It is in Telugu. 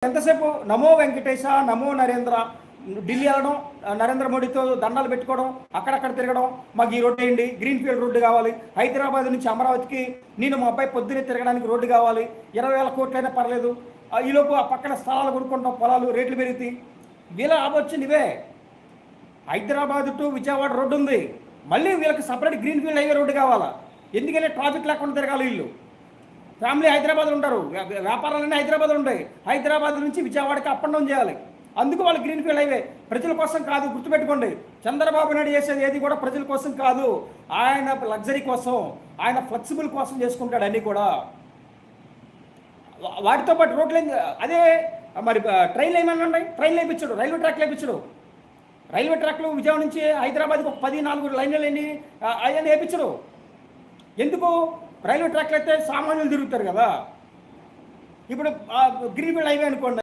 ఎంతసేపు నమో వెంకటేశ నమో నరేంద్ర ఢిల్లీ వెళ్ళడం, నరేంద్ర మోడీతో దండాలు పెట్టుకోవడం, అక్కడక్కడ తిరగడం, మాకు ఈ రోడ్డు వేయండి, గ్రీన్ ఫీల్డ్ రోడ్డు కావాలి, హైదరాబాద్ నుంచి అమరావతికి నేను మా అబ్బాయి పొద్దున్నే తిరగడానికి రోడ్డు కావాలి, 20,000 కోట్లైనా పర్లేదు, ఈలోపు ఆ పక్కన స్థలాలు కొనుక్కుంటాం, పొలాలు రేట్లు పెరుగుతాయి. వీళ్ళ ఆపొచ్చింది ఇవే. హైదరాబాద్ టు విజయవాడ రోడ్డు ఉంది, మళ్ళీ వీళ్ళకి separate green field highway road కావాలా? ఎందుకంటే ట్రాఫిక్ లేకుండా తిరగాలి. వీళ్ళు ఫ్యామిలీ హైదరాబాద్లో ఉంటారు, వ్యాపారాలన్నీ హైదరాబాద్లో ఉంటాయి, హైదరాబాద్ నుంచి విజయవాడకి అప్ అండ్ డౌన్ చేయాలి. అందుకు వాళ్ళు గ్రీన్ ఫీల్డ్ హైవే ప్రజల కోసం కాదు, గుర్తుపెట్టుకోండి. చంద్రబాబు నాయుడు చేసేది ఏది కూడా ప్రజల కోసం కాదు, ఆయన లగ్జరీ కోసం, ఆయన ఫ్లెక్సిబుల్ కోసం చేసుకుంటాడు అన్నీ కూడా. వాటితో పాటు రోడ్లు అదే మరి ట్రైన్లు ఏమైనా ఉన్నాయి, ట్రైన్లు వేయించడు, రైల్వే ట్రాక్లు వేయించడు. రైల్వే ట్రాక్లు విజయవాడ నుంచి హైదరాబాద్కి ఒక 14 లైన్లు లేని అవన్నీ వేయించడు. ఎందుకు? రైల్వే ట్రాక్లు అయితే సామాన్యులు తిరుగుతారు కదా. ఇప్పుడు గ్రీన్ ఫీల్డ్ హైవే అనుకోండి,